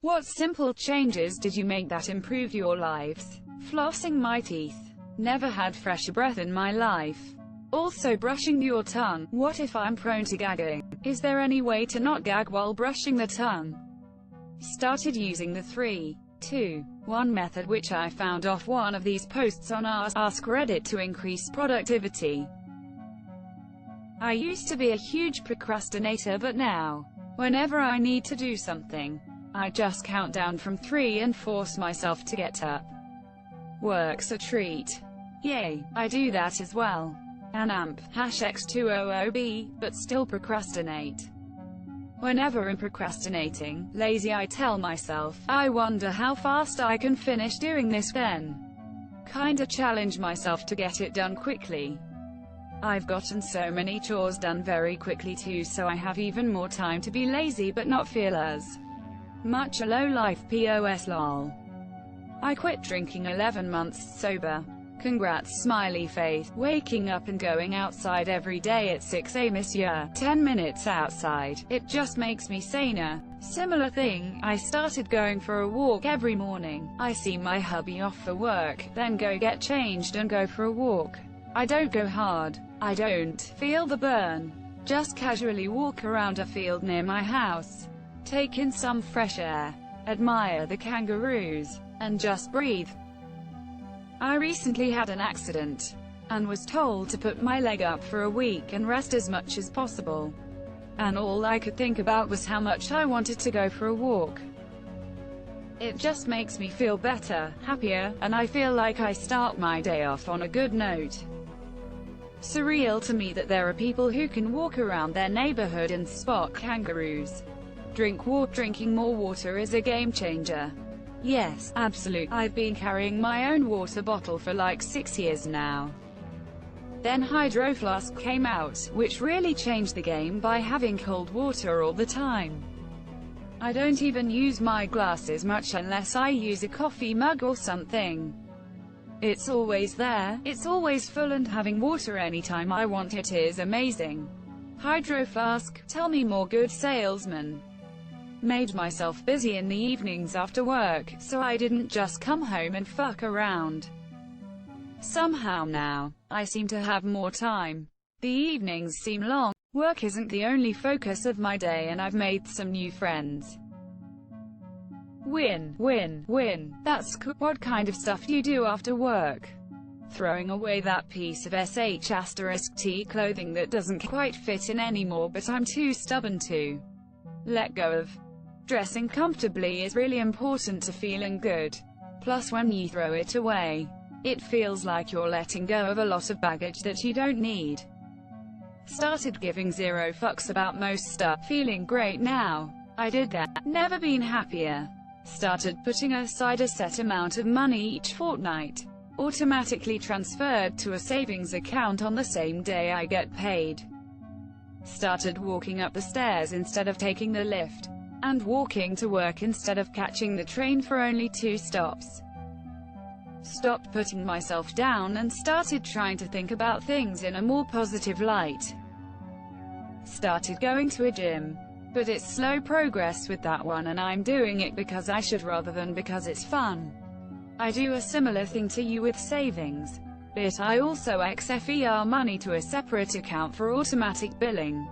What simple changes did you make that improve your lives? Flossing my teeth. Never had fresher breath in my life. Also brushing your tongue. What if I'm prone to gagging? Is there any way to not gag while brushing the tongue? Started using the 3, 2, 1 method, which I found off one of these posts on Askreddit to increase productivity. I used to be a huge procrastinator, but now, whenever I need to do something, I just count down from 3 and force myself to get up. Work's a treat. Yay, I do that as well. An amp, #X200B, but still procrastinate. Whenever I'm procrastinating, lazy, I tell myself, I wonder how fast I can finish doing this then. Kinda challenge myself to get it done quickly. I've gotten so many chores done very quickly too, so I have even more time to be lazy but not feel as much a low-life POS lol. I quit drinking 11 months sober. Congrats smiley face. Waking up and going outside every day at 6 a.m. this year, 10 minutes outside, it just makes me saner. Similar thing, I started going for a walk every morning. I see my hubby off for work, then go get changed and go for a walk. I don't go hard. I don't feel the burn. Just casually walk around a field near my house. Take in some fresh air. Admire the kangaroos. And just breathe. I recently had an accident, and was told to put my leg up for a week and rest as much as possible. And all I could think about was how much I wanted to go for a walk. It just makes me feel better, happier, and I feel like I start my day off on a good note. Surreal to me that there are people who can walk around their neighborhood and spot kangaroos. Drinking more water is a game changer. Yes, absolute. I've been carrying my own water bottle for like 6 years now. Then Hydro Flask came out, which really changed the game by having cold water all the time. I don't even use my glasses much unless I use a coffee mug or something. It's always there, it's always full, and having water anytime I want it is amazing. Hydro Flask, tell me more, good salesman. Made myself busy in the evenings after work, so I didn't just come home and fuck around. Somehow now, I seem to have more time. The evenings seem long. Work isn't the only focus of my day, and I've made some new friends. Win, win, win. That's cool. What kind of stuff do you do after work? Throwing away that piece of *T clothing that doesn't quite fit in anymore, but I'm too stubborn to let go of. Dressing comfortably is really important to feeling good. Plus, when you throw it away, it feels like you're letting go of a lot of baggage that you don't need. Started giving 0 fucks about most stuff. Feeling great now. I did that. Never been happier. Started putting aside a set amount of money each fortnight. Automatically transferred to a savings account on the same day I get paid. Started walking up the stairs instead of taking the lift. And walking to work instead of catching the train for only 2 stops. Stopped putting myself down and started trying to think about things in a more positive light. Started going to a gym. But it's slow progress with that one, and I'm doing it because I should rather than because it's fun. I do a similar thing to you with savings. But I also XFER money to a separate account for automatic billing.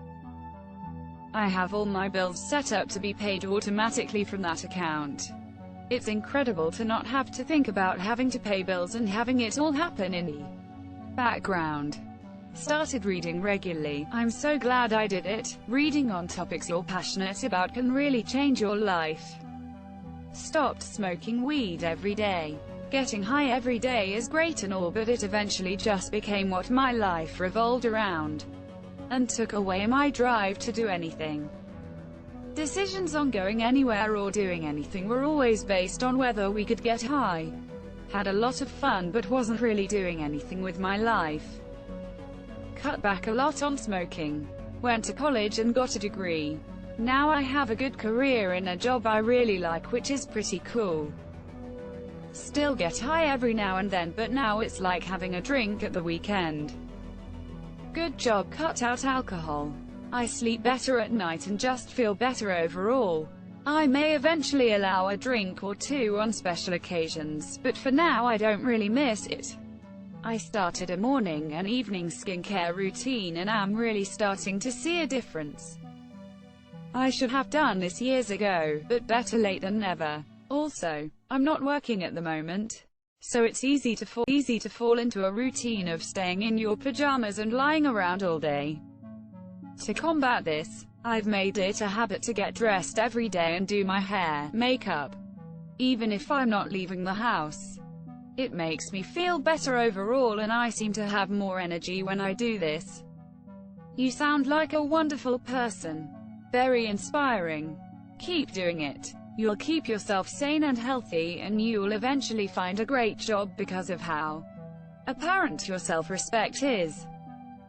I have all my bills set up to be paid automatically from that account. It's incredible to not have to think about having to pay bills and having it all happen in the background. Started reading regularly. I'm so glad I did it. Reading on topics you're passionate about can really change your life. Stopped smoking weed every day. Getting high every day is great and all, but it eventually just became what my life revolved around, and took away my drive to do anything. Decisions on going anywhere or doing anything were always based on whether we could get high. Had a lot of fun but wasn't really doing anything with my life. Cut back a lot on smoking. Went to college and got a degree. Now I have a good career in a job I really like, which is pretty cool. Still get high every now and then, but now it's like having a drink at the weekend. Good job, cut out alcohol. I sleep better at night and just feel better overall. I may eventually allow a drink or two on special occasions, but for now I don't really miss it. I started a morning and evening skincare routine and am really starting to see a difference. I should have done this years ago, but better late than never. Also, I'm not working at the moment, so it's easy to fall into a routine of staying in your pajamas and lying around all day. To combat this, I've made it a habit to get dressed every day and do my hair, makeup, even if I'm not leaving the house. It makes me feel better overall and I seem to have more energy when I do this. You sound like a wonderful person. Very inspiring. Keep doing it. You'll keep yourself sane and healthy, and you'll eventually find a great job because of how apparent your self-respect is.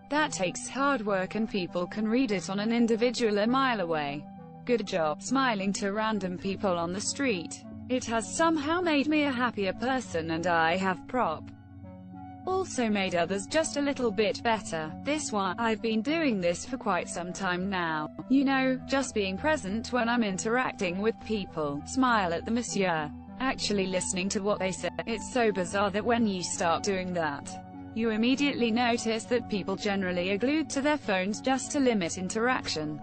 That takes hard work and people can read it on an individual a mile away. Good job smiling to random people on the street. It has somehow made me a happier person, and I have also made others just a little bit better. This one, I've been doing this for quite some time now. You know, just being present when I'm interacting with people, smile at them, monsieur, actually listening to what they say. It's so bizarre that when you start doing that, you immediately notice that people generally are glued to their phones just to limit interaction.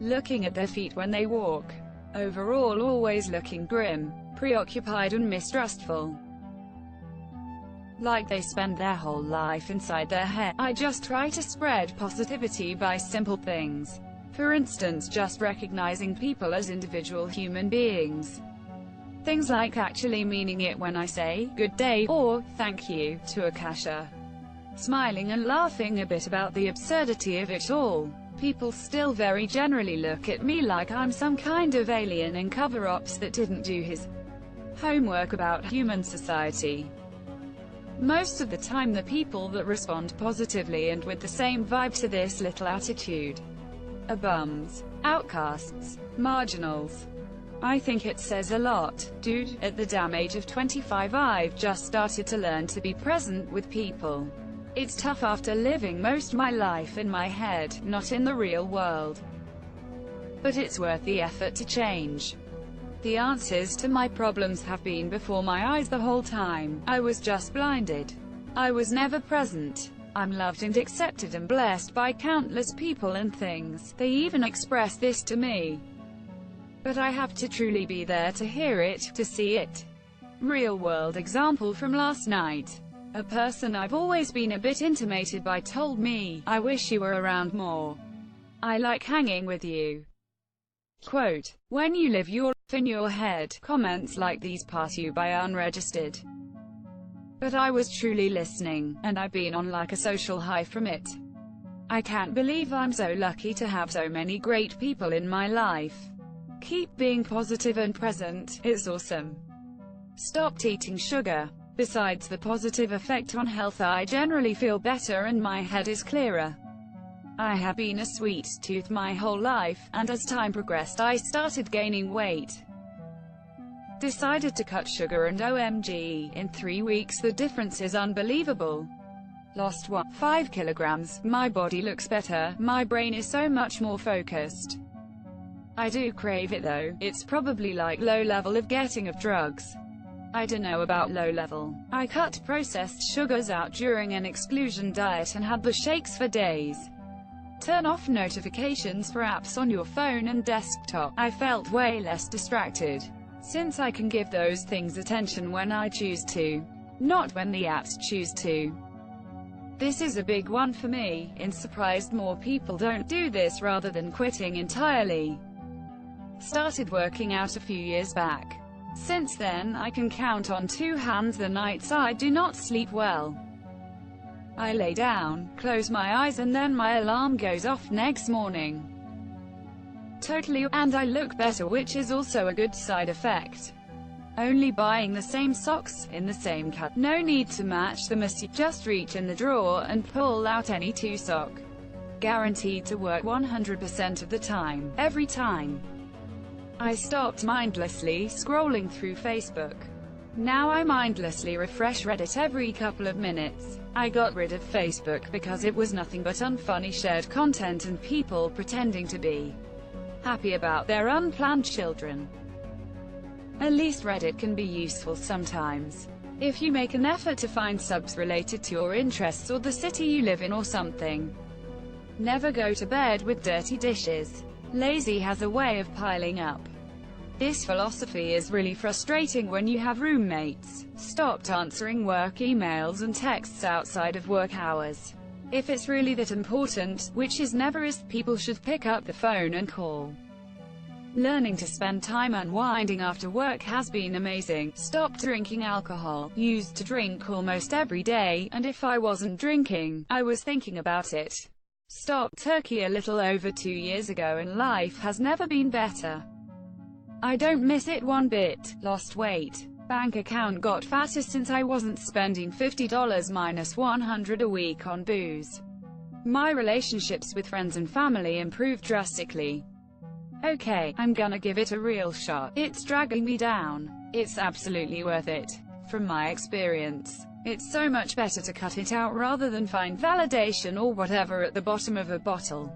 Looking at their feet when they walk. Overall always looking grim, preoccupied and mistrustful. Like they spend their whole life inside their head. I just try to spread positivity by simple things. For instance, just recognizing people as individual human beings. Things like actually meaning it when I say, good day, or, thank you, to a cashier. Smiling and laughing a bit about the absurdity of it all. People still very generally look at me like I'm some kind of alien in cover-ups that didn't do his homework about human society. Most of the time the people that respond positively and with the same vibe to this little attitude are bums, outcasts, marginals. I think it says a lot, dude. At the damn age of 25 I've just started to learn to be present with people. It's tough after living most of my life in my head, not in the real world. But it's worth the effort to change. The answers to my problems have been before my eyes the whole time. I was just blinded. I was never present. I'm loved and accepted and blessed by countless people and things. They even express this to me. But I have to truly be there to hear it, to see it. Real world example from last night. A person I've always been a bit intimidated by told me, I wish you were around more. I like hanging with you. Quote, when you live your life in your head, comments like these pass you by unregistered. But I was truly listening, and I've been on like a social high from it. I can't believe I'm so lucky to have so many great people in my life. Keep being positive and present, it's awesome. Stopped eating sugar. Besides the positive effect on health, I generally feel better and my head is clearer. I have been a sweet tooth my whole life, and as time progressed I started gaining weight. Decided to cut sugar and OMG, in 3 weeks the difference is unbelievable. Lost 5 kilograms, my body looks better, my brain is so much more focused. I do crave it though, it's probably like low level of getting of drugs. I don't know about low level. I cut processed sugars out during an exclusion diet and had the shakes for days. Turn off notifications for apps on your phone and desktop. I felt way less distracted. Since I can give those things attention when I choose to, not when the apps choose to. This is a big one for me, and surprised more people don't do this rather than quitting entirely. Started working out a few years back. Since then, I can count on 2 hands the nights I do not sleep well. I lay down, close my eyes and then my alarm goes off next morning. Totally, and I look better, which is also a good side effect. Only buying the same socks, in the same cut, no need to match them, just reach in the drawer and pull out any 2 sock. Guaranteed to work 100% of the time, every time. I stopped mindlessly scrolling through Facebook. Now I mindlessly refresh Reddit every couple of minutes. I got rid of Facebook because it was nothing but unfunny shared content and people pretending to be happy about their unplanned children. At least Reddit can be useful sometimes. If you make an effort to find subs related to your interests or the city you live in or something. Never go to bed with dirty dishes. Lazy has a way of piling up. This philosophy is really frustrating when you have roommates. Stopped answering work emails and texts outside of work hours. If it's really that important, which is never is, people should pick up the phone and call. Learning to spend time unwinding after work has been amazing. Stopped drinking alcohol. Used to drink almost every day, and if I wasn't drinking, I was thinking about it. Stopped turkey a little over 2 years ago and life has never been better. I don't miss it one bit. Lost weight. Bank account got fatter since I wasn't spending $50 minus $100 a week on booze. My relationships with friends and family improved drastically. Okay, I'm gonna give it a real shot. It's dragging me down. It's absolutely worth it. From my experience, it's so much better to cut it out rather than find validation or whatever at the bottom of a bottle.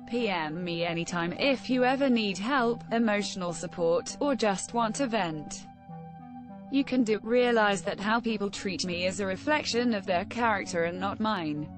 PM me anytime if you ever need help, emotional support, or just want to vent. You can realize that how people treat me is a reflection of their character and not mine.